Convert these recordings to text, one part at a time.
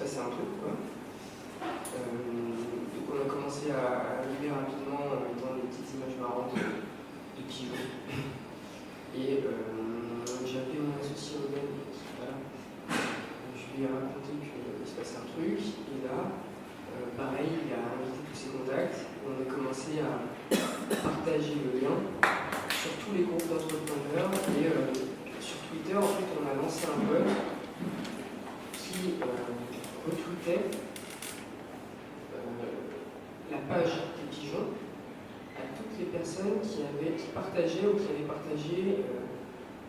passait un truc, quoi. Donc on a commencé à arriver rapidement en mettant des petites images marrantes de pigeons. Et j'ai appelé mon associé Owen, qui est là. Je lui ai raconté qu'il se passait un truc, et là, pareil, il a invité tous ses contacts. On a commencé à partager le lien sur tous les groupes d'entrepreneurs, et sur Twitter, en fait, on a lancé un bot qui retweetait la page des pigeons à toutes les personnes qui partageaient ou qui avaient partagé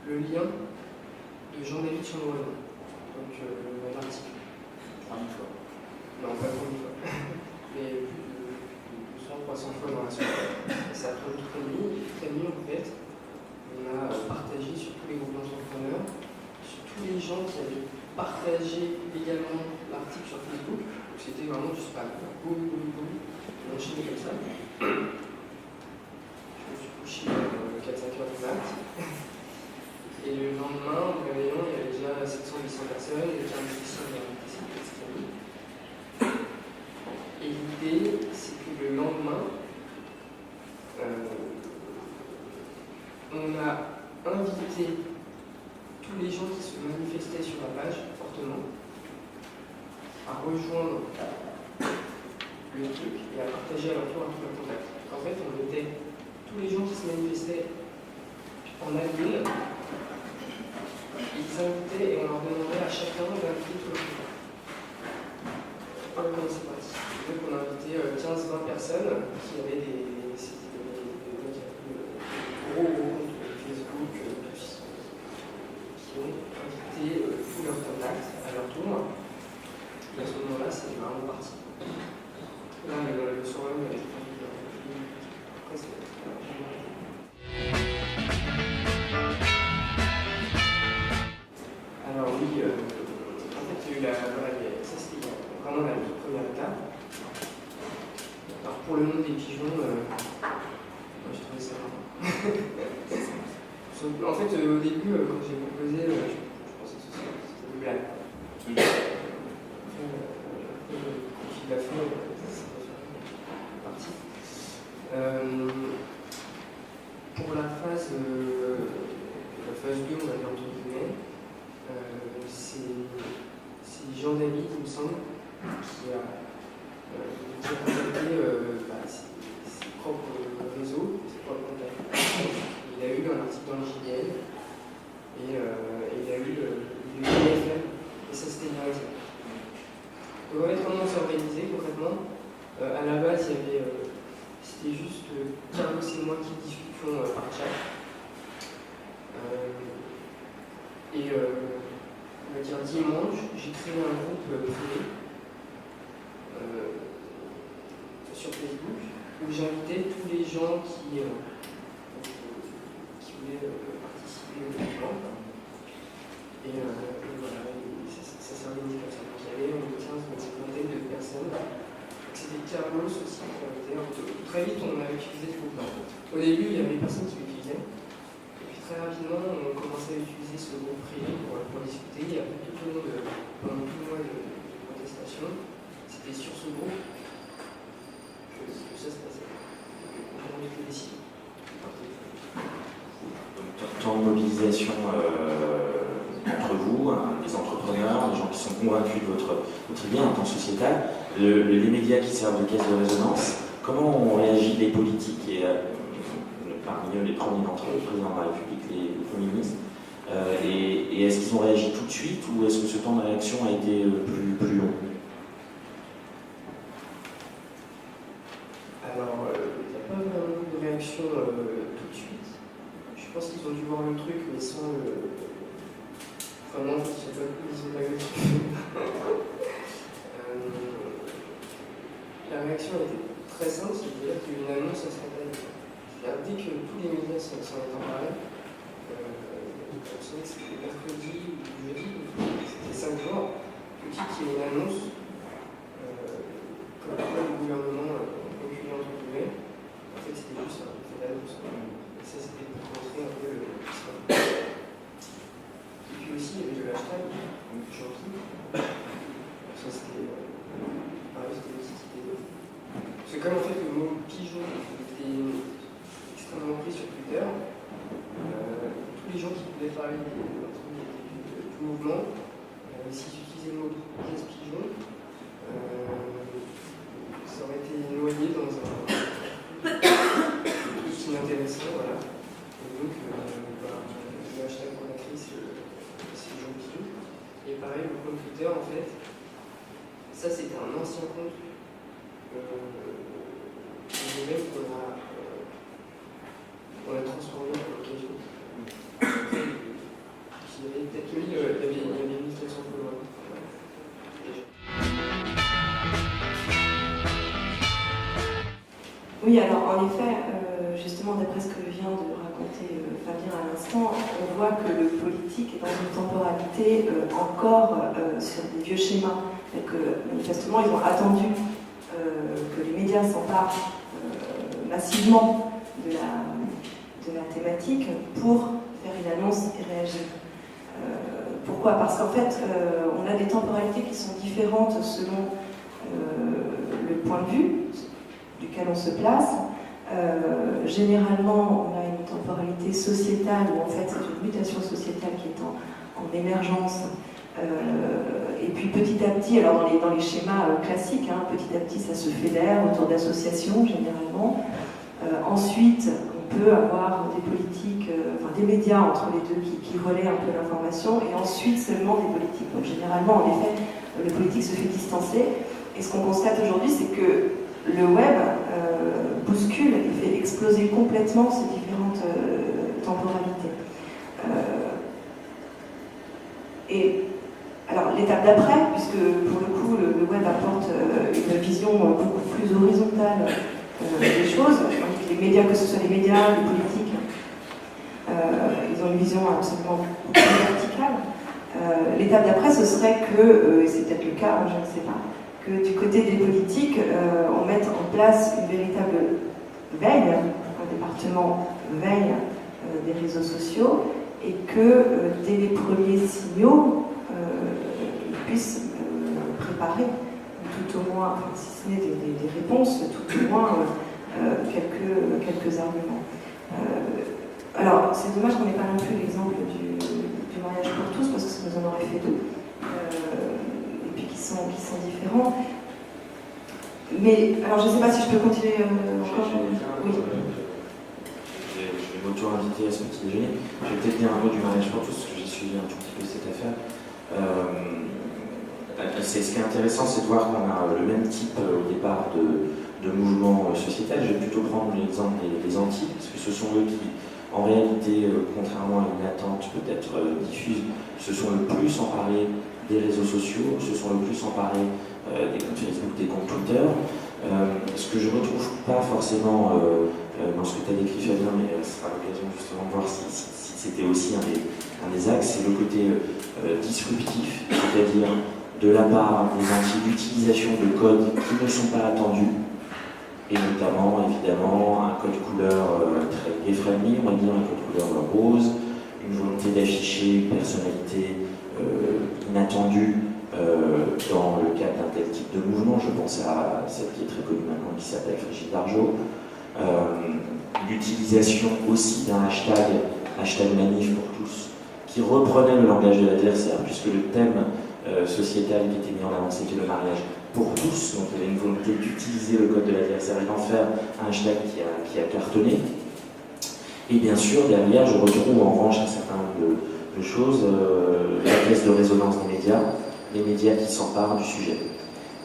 le lien de Jean-David Chambrelin. Donc l'article. 30 fois. Non, pas 30 fois. Mais plus de 200-300 fois dans la soirée. Ça a pris toute la nuit. Toute la nuit, en fait, on a partagé sur tous les groupes d'entrepreneurs, sur tous les gens qui avaient partagé également l'article sur Facebook. Donc c'était vraiment du spam. Boum, boum, boum. On enchaînait comme ça. Je me suis couché à 4-5 heures du mat. Et le lendemain, au réveillon, il y avait déjà 700-800 personnes, il y avait déjà un souci dans la. Et l'idée, c'est que le lendemain, on a invité tous les gens qui se manifestaient sur la page fortement à rejoindre le truc et à partager à leur tour un truc de contact. En fait, on mettait tous les gens qui se manifestaient en admin, ils invitaient et on leur demandait à chacun d'inviter tout le monde. Comment c'est parti. Donc on a invité 15-20 personnes qui avaient des gros comptes Facebook, tous, qui ont invité tous leurs contacts à leur tour. Et à ce moment-là, c'est vraiment parti. Là, le soir même, alors oui, en fait, il y a eu ça c'était vraiment la toute première étape. Alors pour le nom des pigeons, moi je trouvais ça marrant. En fait, au début, quand j'ai proposé, je pensais que c'était une blague. Puis la fin, c'est parti. Pour la phase 2, on va dire entre guillemets, c'est Jean-David, il me semble, qui a contacté ses propres réseaux, ses propres contacts. Il a eu un article dans le JDL et il a eu le IFM, et ça c'était une raison. Donc en fait, comment on s'est organisé concrètement, à la base, c'était juste Carlos et moi qui discutions par chat. On va dire dimanche, j'ai créé un groupe privé sur Facebook où j'invitais tous les gens qui voulaient participer au mouvement. Et voilà, ça s'est organisé comme ça. Donc il y avait une quinzaine de personnes. C'était Carlos aussi qui invitait. Très vite, on a utilisé ce groupe-là. Au début, il y avait personne qui l'utilisait. Et puis très rapidement, on commençait à utiliser ce groupe privé pour discuter. Et après, pendant tout le mois de protestation, c'était sur ce groupe que ça se passait. On était décidé. Temps de mobilisation entre vous, les entrepreneurs, les gens qui sont convaincus de votre idée, un temps sociétal, les médias qui servent de caisse de résonance, comment ont réagi les politiques et parmi eux les premiers d'entre eux, le président de la République, les premiers ministres, et est-ce qu'ils ont réagi tout de suite ou est-ce que ce temps de réaction a été plus long? Alors, il n'y a pas vraiment eu de réaction tout de suite. Je pense qu'ils ont dû voir le truc, mais sans le. Enfin, non, je sais pas, ils ont pas vu le truc. La réaction a été très simple, c'est-à-dire qu'il y a eu une annonce instantanée. Dès que tous les médias s'en étaient emparés, on savait que c'était mercredi ou jeudi, c'était 5 jours, tout de suite il y a une annonce, comme quoi le gouvernement reculait entre guillemets. En fait, c'était juste un fait d'annonce. Et ça, c'était pour montrer un peu le spam. Et puis aussi, il y avait le hashtag gentil. Ça, c'était comme en fait le mot pigeon était extrêmement pris sur Twitter, tous les gens qui pouvaient parler du mouvement, s'ils utilisaient le mot pièce pigeon, ça aurait été noyé dans un truc inintéressant, voilà. Et donc, le hashtag pour la crise, c'est Jean Pigeon. Et pareil, le compte Twitter, en fait, ça c'était un ancien compte même qu'on a transformé à l'occasion. Il y avait peut-être mis, il y avait 1400 followers. Oui, alors en effet, justement d'après ce que vient de raconter Fabien à l'instant, on voit que le politique est dans une temporalité encore sur des vieux schémas. Et que manifestement, ils ont attendu que les médias s'emparent massivement de la thématique pour faire une annonce et réagir. Pourquoi ? Parce qu'en fait, on a des temporalités qui sont différentes selon le point de vue duquel on se place. Généralement, on a une temporalité sociétale où en fait c'est une mutation sociétale qui est en émergence. Et puis petit à petit, alors dans les schémas classiques, petit à petit ça se fédère autour d'associations généralement. Ensuite, on peut avoir des politiques, des médias entre les deux qui relaient un peu l'information, et ensuite seulement des politiques. Donc généralement, en effet, le politique se fait distancer. Et ce qu'on constate aujourd'hui, c'est que le web bouscule et fait exploser complètement ces différentes temporalités. Et alors l'étape d'après, puisque pour le coup le web apporte une vision beaucoup plus horizontale des choses, donc les médias, que ce soit les médias, les politiques, ils ont une vision absolument beaucoup plus verticale. L'étape d'après, ce serait que, et c'est peut-être le cas, je ne sais pas, que du côté des politiques, on mette en place une véritable veille, un département veille des réseaux sociaux, et que dès les premiers signaux, ils puissent préparer, tout au moins, si ce n'est des réponses, tout au moins quelques arguments. Alors, c'est dommage qu'on n'ait pas non plus l'exemple du mariage pour tous, parce que ça nous en aurait fait deux. Et puis qui sont différents. Mais, alors je ne sais pas si je peux continuer encore. Oui. Je vais m'auto-inviter à ce petit déjeuner. Je vais peut-être dire un mot du mariage pour tous, parce que j'ai suivi un tout petit peu cette affaire. Ce qui est intéressant, c'est de voir qu'on a le même type au départ de mouvement sociétal. Je vais plutôt prendre l'exemple des Antilles, parce que ce sont eux qui, en réalité, contrairement à une attente peut-être diffuse, se sont le plus emparés des réseaux sociaux, se sont le plus emparés des comptes Facebook, des comptes Twitter. Ce que je ne retrouve pas forcément dans ce que tu as décrit, Fabien, mais ce sera l'occasion justement de voir si c'était aussi un des axes, c'est le côté disruptif, c'est-à-dire de la part des Antilles l'utilisation de codes qui ne sont pas attendus, et notamment, évidemment, un code couleur très gay-friendly, on va dire, un code couleur rose, une volonté d'afficher une personnalité inattendue dans le cadre d'un tel type de mouvement. Je pense à celle qui est très connue maintenant, qui s'appelle Brigitte Bardot. L'utilisation aussi d'un hashtag manif pour tous, qui reprenait le langage de l'adversaire, puisque le thème sociétal qui était mis en avant, c'était le mariage pour tous, donc il y avait une volonté d'utiliser le code de l'adversaire et d'en faire un hashtag qui a cartonné. Et bien sûr, derrière, je retrouve en revanche un certain nombre de choses, la caisse de résonance des médias, les médias qui s'emparent du sujet.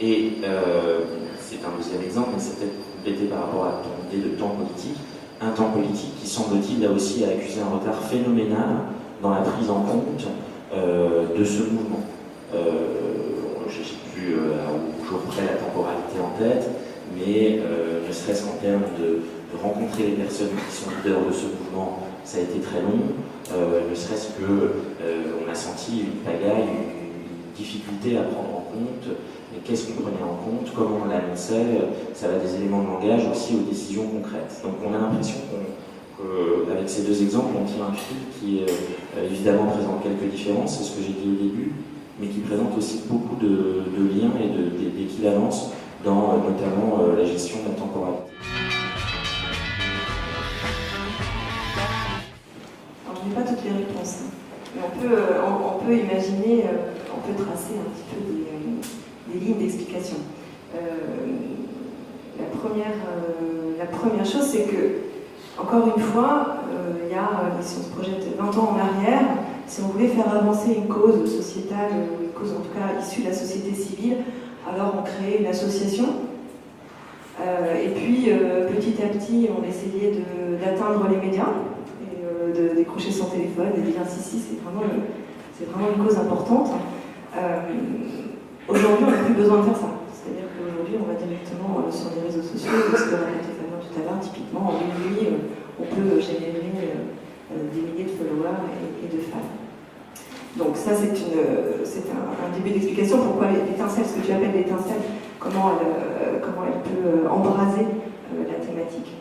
Et c'est un deuxième exemple, mais c'est peut-être complété par rapport à ton idée de temps politique, un temps politique qui, semble-t-il, là aussi a accusé un retard phénoménal dans la prise en compte de ce mouvement. J'ai plus au jour près la temporalité en tête, mais ne serait-ce qu'en termes de rencontrer les personnes qui sont leaders de ce mouvement, ça a été très long, ne serait-ce qu'on a senti une pagaille, une difficulté à prendre en compte, mais qu'est-ce qu'on prenait en compte, comment on l'annonçait, ça va des éléments de langage aussi aux décisions concrètes. Donc on a l'impression qu'avec ces deux exemples, on tire un fil qui évidemment présente quelques différences, c'est ce que j'ai dit au début, mais qui présente aussi beaucoup de liens et d'équivalence dans notamment la gestion de la temporalité. Alors, je n'ai pas toutes les réponses, mais on peut imaginer, on peut tracer un petit peu des lignes d'explication. La première chose, c'est que, encore une fois, si on se projette 20 ans en arrière, si on voulait faire avancer une cause sociétale, une cause en tout cas issue de la société civile, alors on créait une association. Et puis, petit à petit, on essayait d'atteindre les médias, et de décrocher son téléphone et de dire si, c'est vraiment une cause importante. Aujourd'hui, on n'a plus besoin de faire ça. C'est-à-dire qu'aujourd'hui, on va directement sur les réseaux sociaux, ce que racontait Fabien tout à l'heure, typiquement, en une nuit, on peut générer des milliers de followers et de fans. Donc ça, c'est un début d'explication pourquoi l'étincelle, ce que tu appelles l'étincelle, comment elle peut embraser la thématique.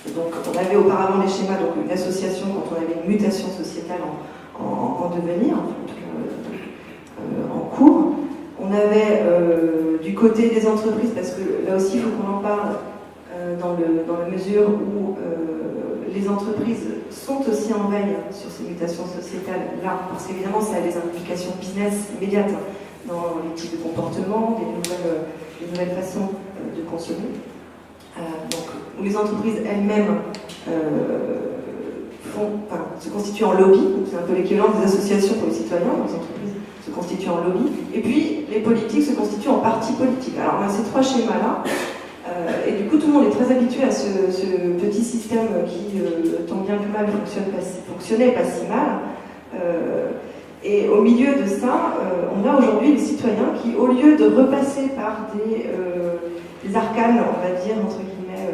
Et donc, on avait auparavant des schémas, donc une association quand on avait une mutation sociétale en devenir, en tout cas en cours. On avait du côté des entreprises, parce que là aussi il faut qu'on en parle dans la mesure où les entreprises sont aussi en veille sur ces mutations sociétales là, parce qu'évidemment ça a des implications business immédiates dans les types de comportements, des nouvelles façons de consommer. Donc, où les entreprises elles-mêmes se constituent en lobby, c'est un peu l'équivalent des associations pour les citoyens, les entreprises se constituent en lobby, et puis les politiques se constituent en partis politiques. Alors on a ces trois schémas-là, et du coup tout le monde est très habitué à ce petit système qui, tant bien que mal, fonctionnait pas si mal. Et au milieu de ça, on a aujourd'hui les citoyens qui, au lieu de repasser par des arcanes, on va dire, entre guillemets,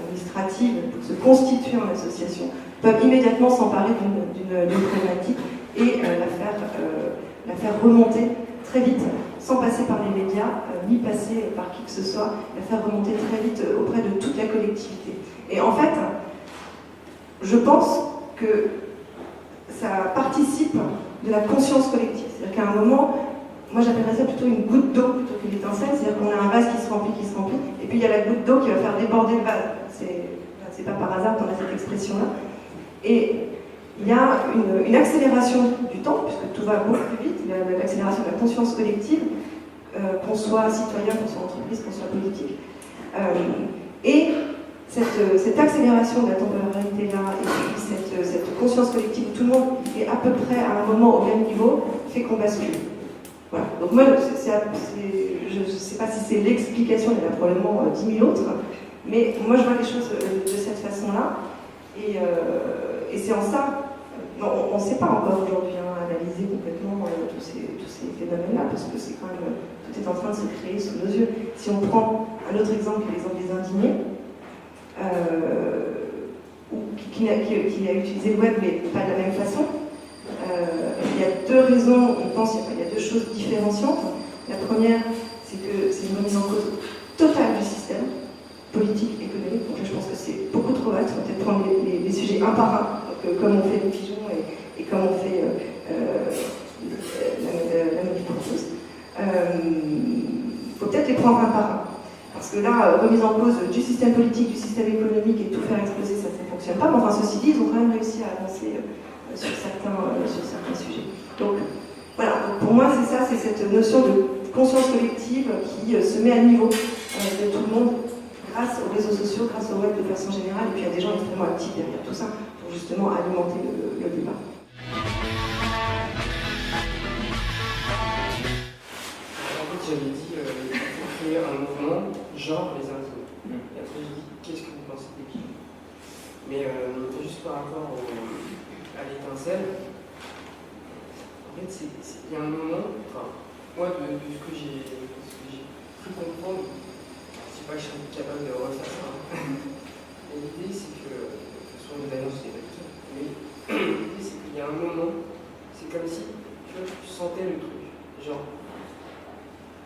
administratives, pour se constituer en association, peuvent immédiatement s'emparer d'une problématique et la faire remonter très vite, sans passer par les médias, ni passer par qui que ce soit, la faire remonter très vite auprès de toute la collectivité. Et en fait, je pense que ça participe de la conscience collective. C'est-à-dire qu'à un moment, moi j'appellerais ça plutôt une goutte d'eau plutôt qu'une étincelle, c'est-à-dire qu'on a un vase qui se remplit, et puis il y a la goutte d'eau qui va faire déborder le vase. C'est pas par hasard qu'on a cette expression-là. Et il y a une accélération du temps, puisque tout va beaucoup plus vite, il y a l'accélération de la conscience collective, qu'on soit citoyen, qu'on soit entreprise, qu'on soit politique. Et cette accélération de la temporalité-là, et puis cette conscience collective où tout le monde est à peu près à un moment au même niveau, fait qu'on bascule. Voilà. Donc moi, je ne sais pas si c'est l'explication, il y en a probablement 10 000 autres, mais moi je vois les choses de cette façon-là, et c'est en ça, on ne sait pas encore aujourd'hui analyser complètement tous ces phénomènes-là, parce que c'est quand même, tout est en train de se créer sous nos yeux. Si on prend un autre exemple, l'exemple des indignés, qui a utilisé le web, mais pas de la même façon. Il y a deux raisons, on pense qu'il y a deux choses différenciantes. La première, c'est que c'est une remise en cause totale du système politique, économique. Donc là, je pense que c'est beaucoup trop vaste. On va peut-être prendre les sujets un par un, comme on fait les pigeons et comme on fait la manif pour tous. Il faut peut-être les prendre un par un. Parce que là, remise en cause du système politique, du système économique et tout faire exploser, ça ne fonctionne pas. Mais enfin, ceci dit, ils ont quand même réussi à avancer sur certains sujets. Donc, voilà. Donc, pour moi, c'est ça, c'est cette notion de conscience collective qui se met à niveau de tout le monde grâce aux réseaux sociaux, grâce au web de façon générale. Et puis, il y a des gens extrêmement actifs derrière tout ça pour justement alimenter le débat. En fait, j'avais dit qu'il faut créer un mouvement genre les indignés. Et après, j'ai dit qu'est-ce que vous pensez des pigeons. Mais juste par rapport à l'étincelle, en fait, il y a un moment, enfin, moi, de ce que j'ai pu comprendre, je sais pas que je serais capable de refaire ça. Et l'idée, c'est que, de toute façon, les annonces, c'est comme ça. Mais l'idée, c'est qu'il y a un moment, c'est comme si tu sentais le truc. Genre,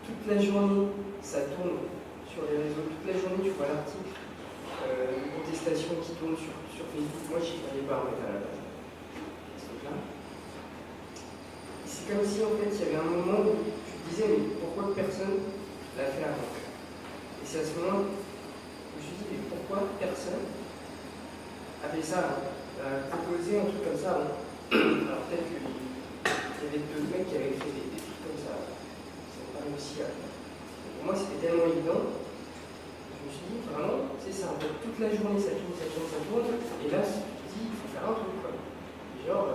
toute la journée, ça tourne sur les réseaux. Toute la journée, tu vois l'article, une contestation qui tourne sur Facebook. Moi, je suis allé voir à la base. C'est comme si, en fait, il y avait un moment où tu te disais, mais pourquoi personne l'a fait avant? c'est à ce moment je me suis dit, mais pourquoi personne avait ça, proposé un truc comme ça avant? Alors peut-être qu'il y avait d'autres mecs qui avaient fait des trucs comme ça, ça n'a pas réussi à... Pour moi, c'était tellement évident. Je me suis dit, vraiment, c'est ça, en fait, toute la journée, ça tourne, ça tourne, ça tourne, et là, je me dis, il faut faire un truc, quoi. Genre,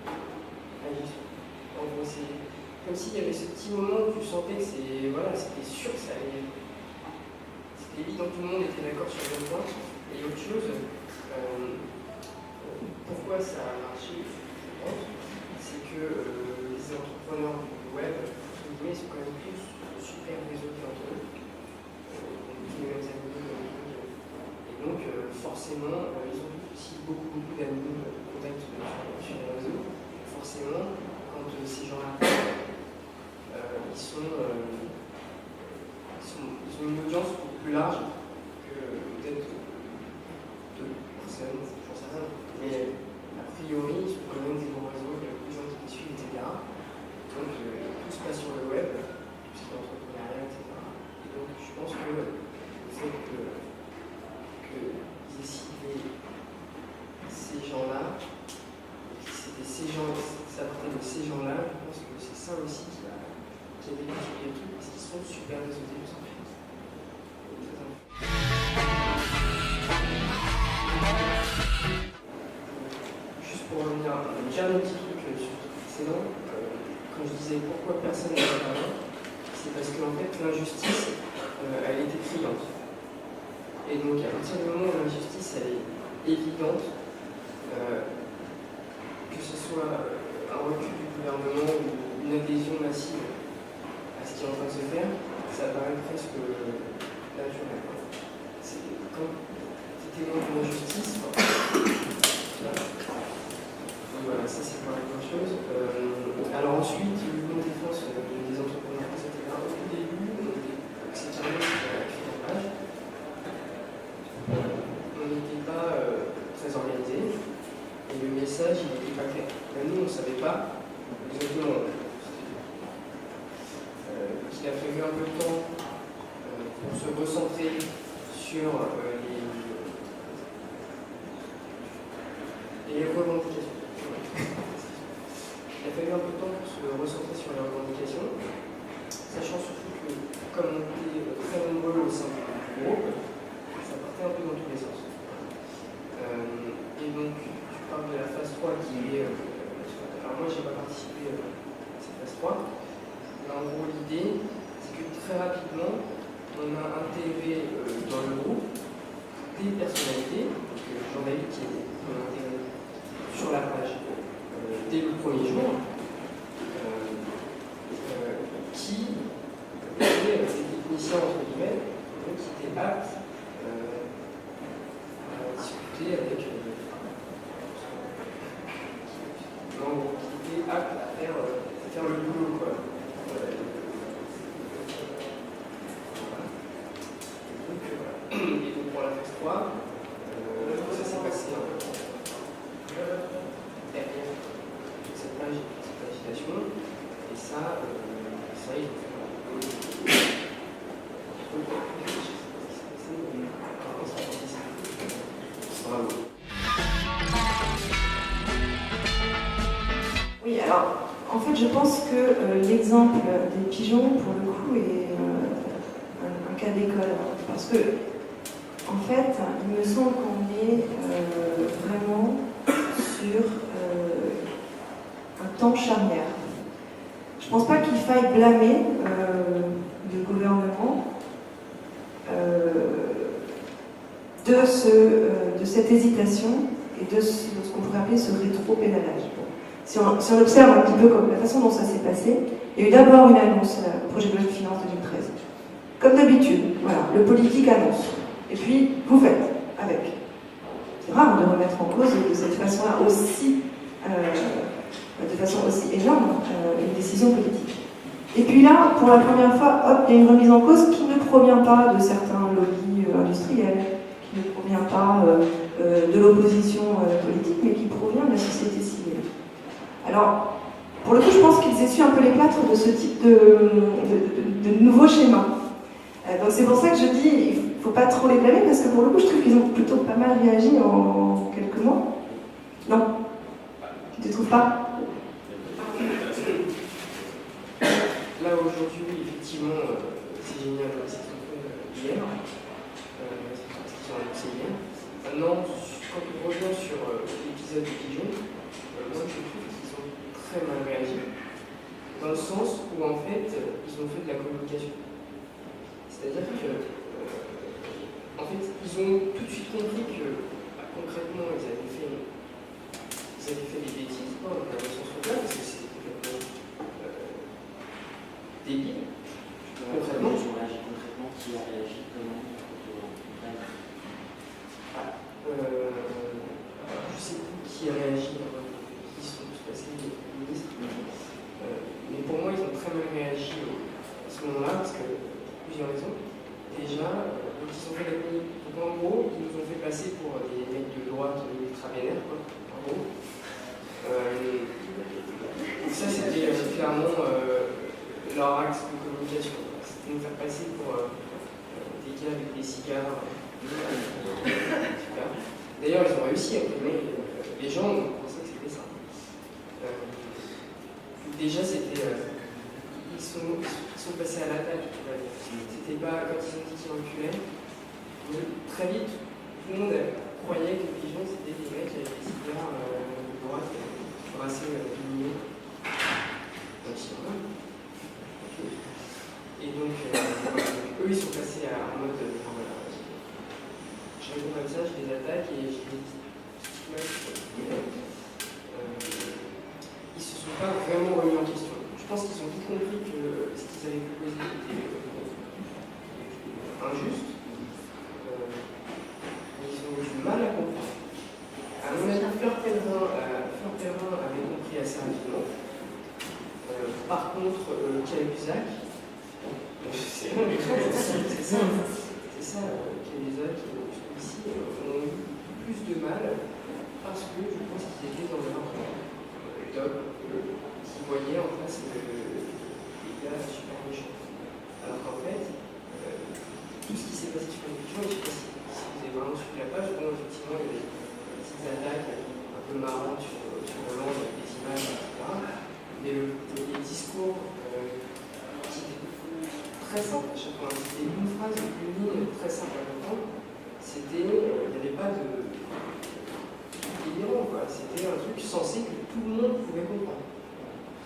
en gros, c'est comme s'il y avait ce petit moment où tu sentais que c'était sûr que ça allait. C'était évident, tout le monde était d'accord sur le même point. Et autre chose, pourquoi ça a marché, je pense, c'est que les entrepreneurs du web, ils sont quand même tous super réseautés entre eux. Tous les mêmes amis. Et donc, forcément, ils ont aussi beaucoup d'amis, de contacts sur les réseaux. Forcément, quand ces gens-là ils ont une audience beaucoup plus large que peut-être deux personnes, j'en sais rien. Mais a priori, ils sont quand même des bons réseaux, il y a beaucoup de gens qui les suivent, etc. Donc tout se passe sur le web, tout ce qui est entrepreneuriat, etc. Et donc je pense que le fait qu'ils aient cité ces gens-là, c'était ces gens, ça partait de ces gens-là, je pense que c'est ça aussi qui a démultiplié le truc, parce qu'ils sont super réseautés tous en fait. Juste pour revenir à un dernier petit truc sur le précédent, quand je disais pourquoi personne ne va pas, c'est parce qu'en fait l'injustice, elle était criante. Et donc à partir du moment où l'injustice elle est évidente, que ce soit un recul du gouvernement ou une adhésion massive à ce qui est en train de se faire, ça paraît presque naturel. C'est quand tu es témoin d'une injustice, voilà, ça c'est pas la même chose. Alors ensuite, une défense des entrepreneurs, etc. Au tout début, c'est carrément la page. On n'était pas très organisé et le message il n'était pas clair. Même nous on ne savait pas exactement. Il a fallu un peu de temps pour se recentrer sur les revendications. Il a fallu un peu de temps pour se recentrer sur les revendications, sachant surtout que, comme on était très nombreux au sein du groupe, ça partait un peu dans tous les sens. Et donc, tu parles de la phase 3 qui est... alors moi, je n'ai pas participé à cette phase 3. Mais en gros, l'idée, c'est que très rapidement, on a intégré dans le groupe des personnalités, donc Jean-David qui est intégré sur la page dès le premier jour, qui étaient des techniciens entre guillemets, donc qui étaient aptes à discuter avec qui étaient aptes à faire le boulot, quoi. Et donc pour la phase 3, ça s'est passé derrière toute cette agitation, et ça il faut faire bravo. Oui, alors, en fait, je pense que l'exemple des pigeons, pour le coup, est un cas d'école. Parce que, en fait, il me semble qu'on est vraiment sur un temps charnière. Je ne pense pas qu'il faille blâmer le gouvernement de cette hésitation et de ce qu'on pourrait appeler ce rétro-pédalage. Si on observe un petit peu comme la façon dont ça s'est passé, il y a eu d'abord une annonce, le projet de loi de finances 2013. Comme d'habitude, voilà, le politique annonce. Et puis, vous faites avec. C'est rare de remettre en cause de cette façon-là de façon aussi énorme, une décision politique. Et puis là, pour la première fois, hop, il y a une remise en cause qui ne provient pas de certains lobbies industriels, qui ne provient pas de l'opposition politique, mais qui provient de la société civile. Alors, pour le coup, je pense qu'ils essuient un peu les plâtres de ce type de nouveau schéma. Donc c'est pour ça que je dis, il ne faut pas trop les blâmer, parce que pour le coup, je trouve qu'ils ont plutôt pas mal réagi en quelques mois. Non? Tu ne trouves pas? Là, aujourd'hui, effectivement, c'est génial ce qu'ils ont fait hier, ce qu'ils ont annoncé hier. Maintenant, quand on revient sur l'épisode de Dijon, moi je trouve qu'ils ont très mal réagi, dans le sens où en fait, ils ont fait de la communication. C'est-à-dire que, en fait, ils ont tout de suite compris que, concrètement, ils avaient fait des bêtises, dans le sens contraire, parce que c'était complètement débile. Concrètement. Ils ont réagi concrètement, qui a réagi comment? Je sais plus qui a réagi, qui sont tous passés les ministres. Mais pour moi, ils ont très mal réagi à ce moment-là, parce que plusieurs raisons. Déjà, ils ont fait la communication. Donc en gros, ils nous ont fait passer pour des mecs de droite ultra-vénères, quoi, en gros. Ça, c'était clairement leur axe de communication. C'était nous faire passer pour des gars avec des cigares. D'ailleurs, ils ont réussi à imprimer. Les gens ont pensé que c'était ça. Déjà, c'était. Ils sont passés à l'attaque. C'était pas quand ils ont dit qu'ils reculaient. Très vite, tout le monde croyait que les gens c'était des mecs avec des cigares de droite assez lumineux. Donc, et donc, eux, ils sont passés en mode. Je réponds comme ça, je les attaque et je les dis. Ils se sont pas vraiment remis en question. Je pense qu'ils ont vite compris que ce qu'ils avaient proposé était injuste. Mais ils ont eu du mal à comprendre. À mon avis, Fleur Pellerin avait compris assez rapidement. Par contre, Cahuzac, c'est ça, Cahuzac, ici, ont eu plus de mal parce que je pense qu'ils étaient dans leur top, qui voyaient en face les gars super méchants. Alors qu'en fait, tout ce qui s'est passé sur les Dijon, je ne sais pas si vous avez vraiment suivi la page, bon, effectivement, il y avait des petites attaques un peu marrantes sur le land avec des images, etc. Mais les discours qui étaient très simples à chaque fois, c'était une phrase, une ligne très simple à comprendre, c'était, il n'y avait pas de délirant, quoi. C'était un truc censé que tout le monde pouvait comprendre.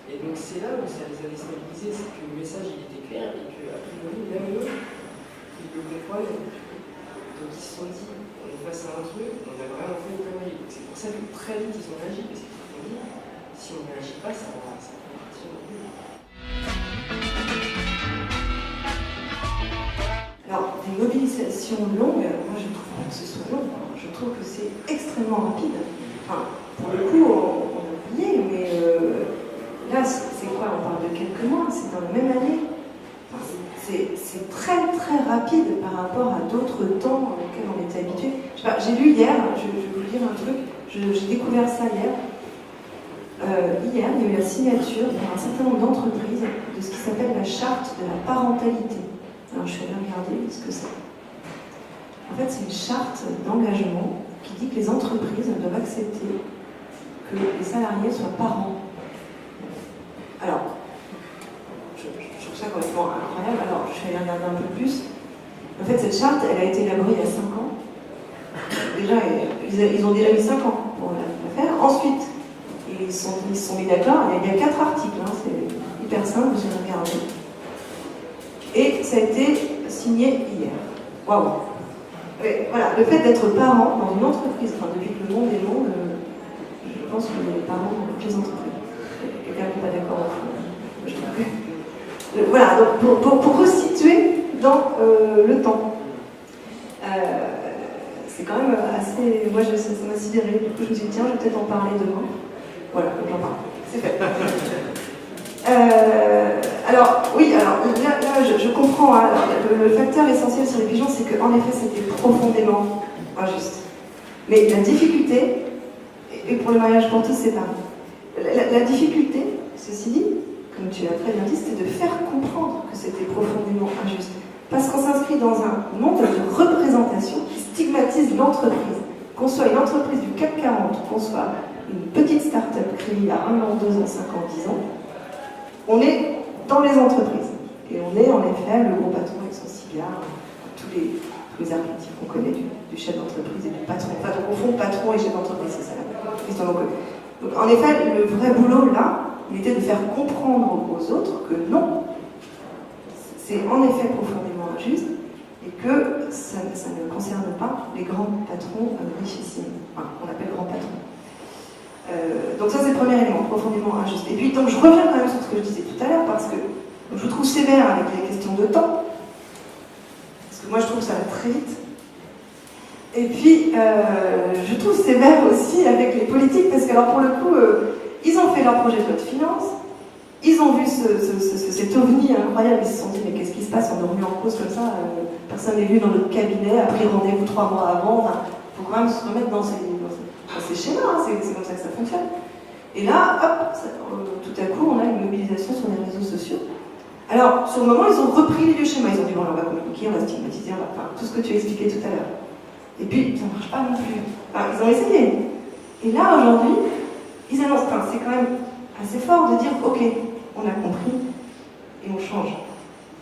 Et donc c'est là où ça les a déstabilisés, c'est que le message il était clair et qu'a priori même eux, ils le comprennent. Donc ils se sont dit, on est face à un truc, on a vraiment fait une connerie. Donc c'est pour ça que très vite ils ont réagi, parce qu'ils se sont dit, si on ne réagit pas, ça va partir en couille. Alors, des mobilisations longues, moi je trouve pas que ce soit long, je trouve que c'est extrêmement rapide. Enfin, pour le coup, on a oublié, mais là, c'est quoi? On parle de quelques mois, c'est dans la même année. Enfin, c'est très très rapide par rapport à d'autres temps auxquels on était habitué. J'ai lu hier, je vais vous dire un truc, j'ai découvert ça hier. Hier, il y a eu la signature par un certain nombre d'entreprises de ce qui s'appelle la charte de la parentalité. Alors, je suis allée regarder ce que c'est. En fait, c'est une charte d'engagement qui dit que les entreprises doivent accepter que les salariés soient parents. Alors, je trouve ça complètement incroyable. Alors, je suis allée regarder un peu plus. En fait, cette charte, elle a été élaborée il y a 5 ans. Déjà, ils ont déjà mis 5 ans pour la faire. Ensuite, ils se sont mis d'accord. Il y a 4 articles, hein, c'est hyper simple, vous allez regarder. Et ça a été signé hier. Waouh! Voilà, le fait d'être parent dans une entreprise, enfin depuis que le monde est monde, je pense que les parents dans toutes les entreprises. Quelqu'un n'est pas d'accord au fond. Voilà, donc pour resituer dans le temps. C'est quand même assez. Moi, ça m'a sidéré. Du coup, je me suis dit, tiens, je vais peut-être en parler demain. Voilà, donc j'en parle. C'est fait. Alors, oui, alors là je comprends. Hein, le facteur essentiel sur les pigeons, c'est qu'en effet, c'était profondément injuste. Mais la difficulté, et pour le mariage pour tous, c'est pareil. La difficulté, ceci dit, comme tu l'as très bien dit, c'était de faire comprendre que c'était profondément injuste. Parce qu'on s'inscrit dans un monde de représentation qui stigmatise l'entreprise. Qu'on soit une entreprise du CAC 40, qu'on soit une petite start-up créée il y a 1 an, 2 ans, 5 ans, 10 ans, on est dans les entreprises. Et on est en effet le gros patron avec son cigare, tous les archétypes qu'on connaît du chef d'entreprise et du patron. Enfin, donc, au fond, patron et chef d'entreprise, c'est ça la donc, en effet, le vrai boulot, là, il était de faire comprendre aux autres que non, c'est en effet profondément injuste et que ça ne concerne pas les grands patrons richissimes, enfin, qu'on appelle grands patrons. Donc ça, c'est le premier élément, profondément injuste. Et puis, donc, je reviens quand même sur ce que je disais tout à l'heure, parce que je vous trouve sévère avec les questions de temps, parce que moi, je trouve que ça va très vite. Et puis, je trouve sévère aussi avec les politiques, parce que, alors, pour le coup, ils ont fait leur projet de loi de finances, ils ont vu cet ovni incroyable, ils se sont dit, mais qu'est-ce qui se passe? On est remis en cause comme ça, personne n'est venu dans notre cabinet, a pris rendez-vous 3 mois avant, il faut quand même se remettre dans ces schémas, hein, c'est comme ça que ça fonctionne. Et là, hop, tout à coup, on a une mobilisation sur les réseaux sociaux. Alors, sur le moment, ils ont repris les vieux schémas, ils ont dit, bon, on va communiquer, on va stigmatiser, on va faire tout ce que tu expliquais tout à l'heure. Et puis, ça ne marche pas non plus. Enfin, ils ont essayé. Et là, aujourd'hui, ils annoncent, c'est quand même assez fort de dire, ok, on a compris, et on change.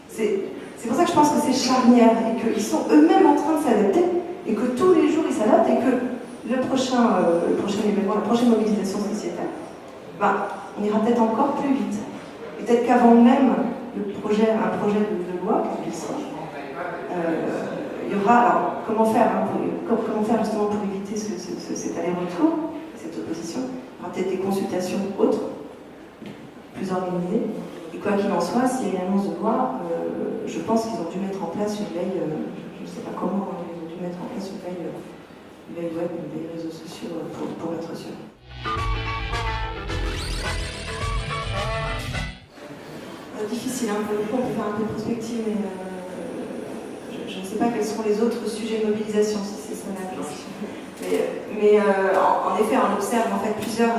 C'est pour ça que je pense que c'est charnière, et qu'ils sont eux-mêmes en train de s'adapter, et que tous les jours, ils s'adaptent, et que le prochain événement, la prochaine mobilisation sociétale, on ira peut-être encore plus vite. Et peut-être qu'avant même un projet de loi, quel qu'il soit, il y aura, alors, comment faire justement pour éviter cet aller-retour, cette opposition? Il y aura peut-être des consultations autres, plus organisées. Et quoi qu'il en soit, s'il y a une annonce de loi, je pense qu'ils ont dû mettre en place une veille, je ne sais pas comment, ils ont dû mettre en place une veille web, une veille réseaux sociaux pour être sûr. Difficile, hein, pour le coup, on peut faire un peu de prospective, mais je ne sais pas quels seront les autres sujets de mobilisation, si c'est ça la question. Mais en effet, on observe en fait plusieurs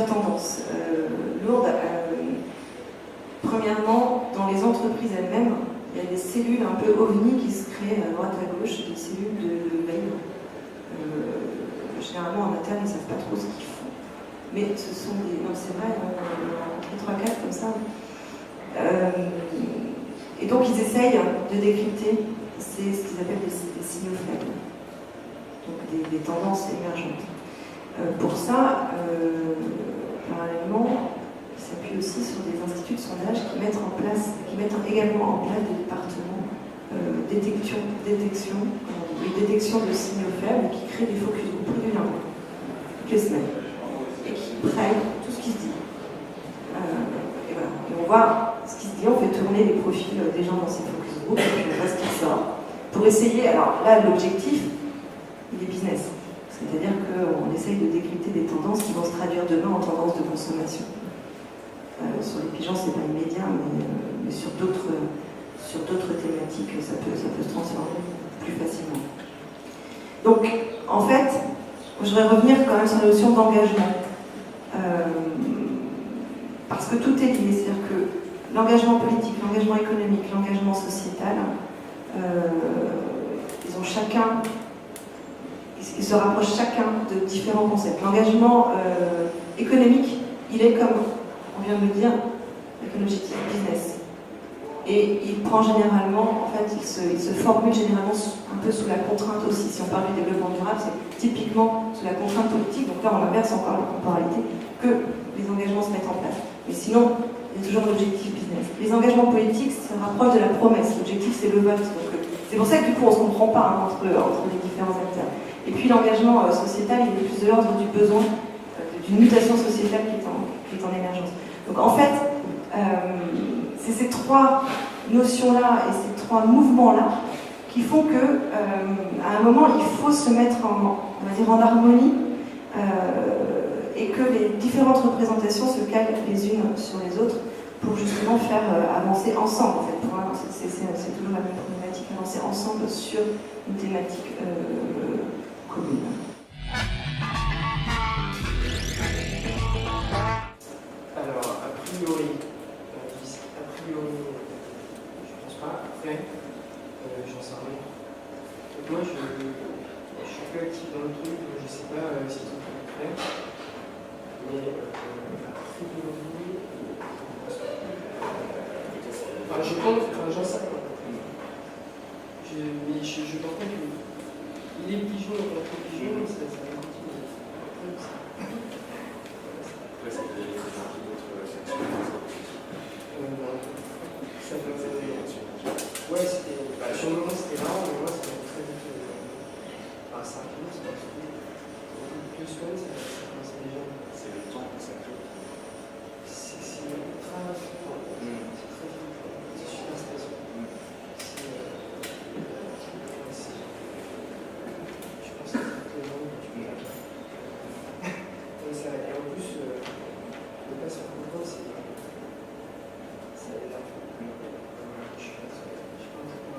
tendances lourdes. Premièrement, dans les entreprises elles-mêmes, il y a des cellules un peu ovni qui se créent à droite à gauche, des cellules de veille. Généralement, en interne, ils ne savent pas trop ce qu'ils font. Mais ce sont des... Non, c'est vrai, on a rencontré 3-4 comme ça. Et donc, ils essayent de décrypter ce qu'ils appellent des signaux faibles. Donc, des tendances émergentes. Pour ça, parallèlement, ils s'appuient aussi sur des instituts de sondage qui mettent également en place des départements détection de signaux faibles qui créent des focus groupes régulièrement, toutes les semaines, et qui prennent tout ce qui se dit. Et voilà. Et on voit ce qui se dit, on fait tourner les profils des gens dans ces focus groups, et puis on voit ce qui sort. Pour essayer, alors là, l'objectif, il est business. C'est-à-dire qu'on essaye de décrypter des tendances qui vont se traduire demain en tendances de consommation. Sur les pigeons, c'est pas immédiat, mais sur d'autres thématiques, ça peut se transformer plus facilement. Donc, en fait, je voudrais revenir quand même sur la notion d'engagement. Parce que tout est lié, c'est-à-dire que l'engagement politique, l'engagement économique, l'engagement sociétal, ils se rapprochent chacun de différents concepts. L'engagement économique, il est comme, on vient de le dire, avec un objectif business. Et il prend généralement, en fait, il se formule généralement un peu sous la contrainte aussi. Si on parle du développement durable, c'est typiquement sous la contrainte politique. Donc là, on inverse encore la temporalité, que les engagements se mettent en place. Mais sinon, il y a toujours l'objectif business. Les engagements politiques se rapprochent de la promesse. L'objectif, c'est le vote. Donc, c'est pour ça que du coup, on ne se comprend pas entre les différents acteurs. Et puis l'engagement sociétal, il est plus de l'ordre du besoin, d'une mutation sociétale qui est en émergence. Donc en fait, c'est ces 3 notions-là et ces 3 mouvements-là qui font que, à un moment, il faut se mettre en harmonie et que les différentes représentations se calent les unes sur les autres pour justement faire avancer ensemble. En fait, pour moi, c'est toujours la même problématique, avancer ensemble sur une thématique commune. Alors, a priori, je pense après, j'en sais rien. Donc moi, je suis un peu actif dans le truc, donc je sais pas ce qu'ils ont pu faire. Mais a priori, enfin, je pense, enfin, j'en sais pas. Mais je pense pas que les pigeons et contre les pigeons, ça va continuer. Après, ça peut aller très rapide, votre section. Ça peut. Ouais, c'était. Sur le moment, c'était rare, mais moi, ça m'a très vite. Enfin, 5 jours, ça m'a sauvé. 2 semaines, ça commençait déjà. C'est le temps que ça fait. C'est ultra fort. C'est très fort. C'est super stressant. Je pense que c'est les gens que tu peux faire. Et en plus, ne pas se rendre compte, ça aide à. Je pense que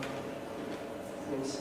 même si